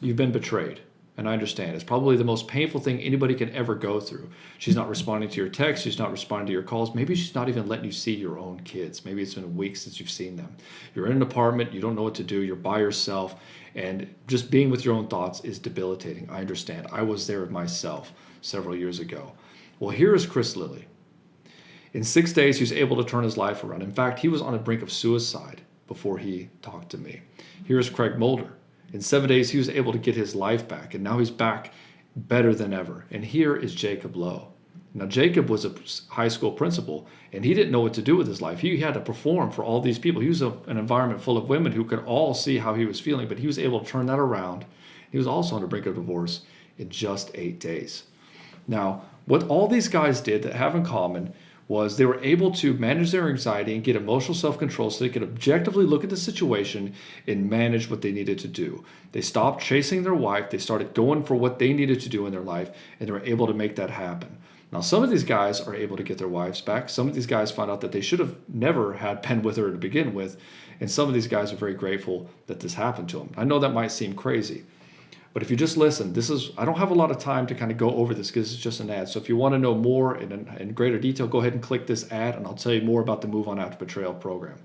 You've been betrayed. And I understand. It's probably the most painful thing anybody can ever go through. She's not responding to your texts. She's not responding to your calls. Maybe she's not even letting you see your own kids. Maybe it's been weeks since you've seen them. You're in an apartment. You don't know what to do. You're by yourself. And just being with your own thoughts is debilitating. I understand. I was there myself several years ago. Well, here is Chris Lilly. In 6 days, he was able to turn his life around. In fact, he was on the brink of suicide before he talked to me. Here's Craig Mulder. In 7 days, he was able to get his life back, and now he's back better than ever. And here is Jacob Lowe. Now, Jacob was a high school principal, and he didn't know what to do with his life. He had to perform for all these people. He was an environment full of women who could all see how he was feeling, but he was able to turn that around. He was also on the brink of divorce in just 8 days. Now, what all these guys did that have in common was they were able to manage their anxiety and get emotional self-control so they could objectively look at the situation and manage what they needed to do. They stopped chasing their wife. They started going for what they needed to do in their life, and they were able to make that happen. Now, some of these guys are able to get their wives back. Some of these guys found out that they should have never had been with her to begin with, and some of these guys are very grateful that this happened to them. I know that might seem crazy, but if you just listen, I don't have a lot of time to kind of go over this because it's just an ad. So if you want to know more in greater detail, go ahead and click this ad and I'll tell you more about the Move On After Betrayal program.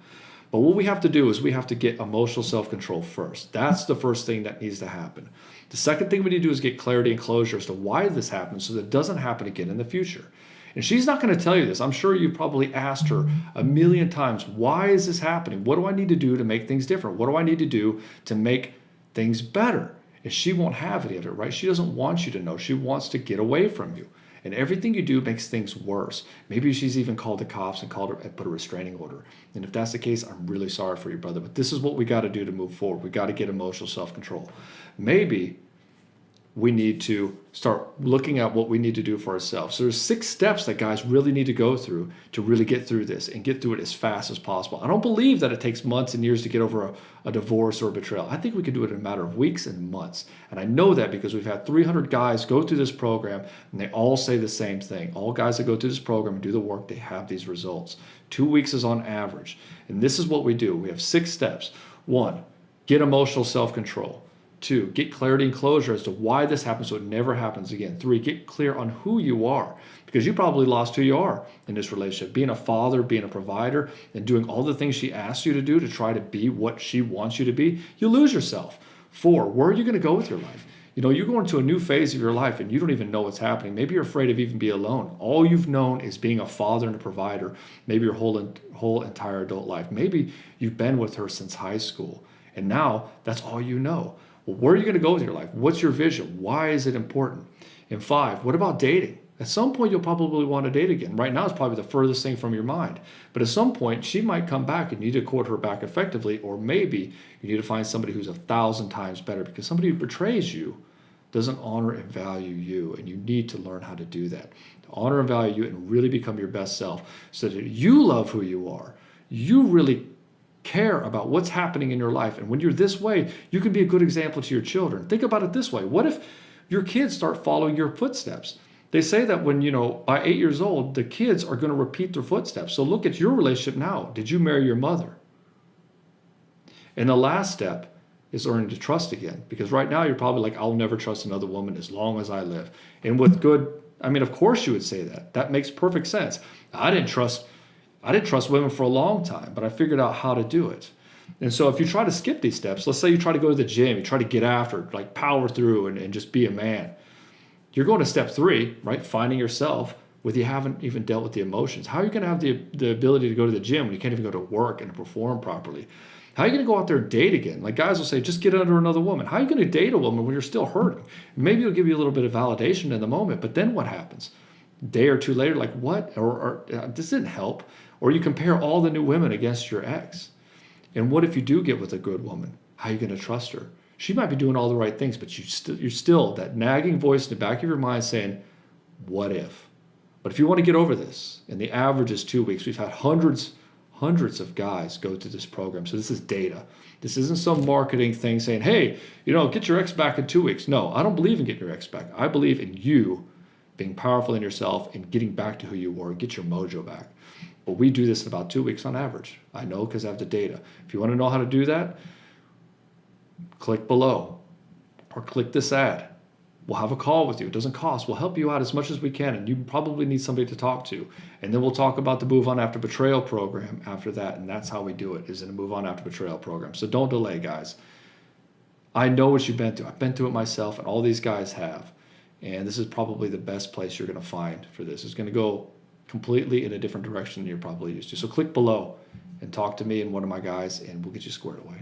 But what we have to do is we have to get emotional self-control first. That's the first thing that needs to happen. The second thing we need to do is get clarity and closure as to why this happened so that it doesn't happen again in the future. And she's not going to tell you this. I'm sure you've probably asked her a million times, why is this happening? What do I need to do to make things different? What do I need to do to make things better? And she won't have any of it, right? She doesn't want you to know. She wants to get away from you. And everything you do makes things worse. Maybe she's even called the cops and put a restraining order. And if that's the case, I'm really sorry for you, brother. But this is what we got to do to move forward. We got to get emotional self-control. Maybe we need to start looking at what we need to do for ourselves. So there's 6 steps that guys really need to go through to really get through this and get through it as fast as possible. I don't believe that it takes months and years to get over a divorce or a betrayal. I think we can do it in a matter of weeks and months. And I know that because we've had 300 guys go through this program and they all say the same thing. All guys that go through this program and do the work, they have these results. 2 weeks is on average. And this is what we do. We have 6 steps. 1, get emotional self-control. 2, get clarity and closure as to why this happens so it never happens again. 3, get clear on who you are because you probably lost who you are in this relationship. Being a father, being a provider, and doing all the things she asks you to do to try to be what she wants you to be, you lose yourself. 4, where are you going to go with your life? You know, you're going to a new phase of your life and you don't even know what's happening. Maybe you're afraid of even being alone. All you've known is being a father and a provider, maybe your whole entire adult life. Maybe you've been with her since high school and now that's all you know. Well, where are you going to go with your life? What's your vision? Why is it important? And 5, what about dating? At some point, you'll probably want to date again. Right now, it's probably the furthest thing from your mind. But at some point, she might come back and you need to court her back effectively, or maybe you need to find somebody who's 1,000 times better because somebody who betrays you doesn't honor and value you, and you need to learn how to do that. To honor and value you and really become your best self so that you love who you are. You really care about what's happening in your life. And when you're this way, you can be a good example to your children. Think about it this way. What if your kids start following your footsteps? They say that when, by 8 years old, the kids are going to repeat their footsteps. So look at your relationship now. Did you marry your mother? And the last step is learning to trust again. Because right now you're probably like, I'll never trust another woman as long as I live. And with good, of course you would say that. That makes perfect sense. I didn't trust women for a long time, but I figured out how to do it. And so if you try to skip these steps, let's say you try to go to the gym, you try to get after it, like power through and just be a man. You're going to step 3, right? Finding yourself with you haven't even dealt with the emotions. How are you going to have the ability to go to the gym when you can't even go to work and perform properly? How are you going to go out there and date again? Like guys will say, just get under another woman. How are you going to date a woman when you're still hurting? Maybe it'll give you a little bit of validation in the moment, but then what happens? A day or two later, like what? Or this didn't help. Or you compare all the new women against your ex. And what if you do get with a good woman? How are you going to trust her? She might be doing all the right things, but you're still that nagging voice in the back of your mind saying, what if? But if you want to get over this, and the average is 2 weeks, we've had hundreds of guys go through this program. So this is data. This isn't some marketing thing saying, hey, get your ex back in 2 weeks. No, I don't believe in getting your ex back. I believe in you being powerful in yourself and getting back to who you were and get your mojo back. But we do this in about 2 weeks on average. I know because I have the data. If you want to know how to do that, click below. or click this ad. We'll have a call with you. It doesn't cost. We'll help you out as much as we can, and you probably need somebody to talk to. And then we'll talk about the Move On After Betrayal program after that, and that's how we do it, is in a Move On After Betrayal program. So don't delay, guys. I know what you've been through. I've been through it myself, and all these guys have. And this is probably the best place you're going to find for this. It's going to go completely in a different direction than you're probably used to. So click below and talk to me and one of my guys, and we'll get you squared away.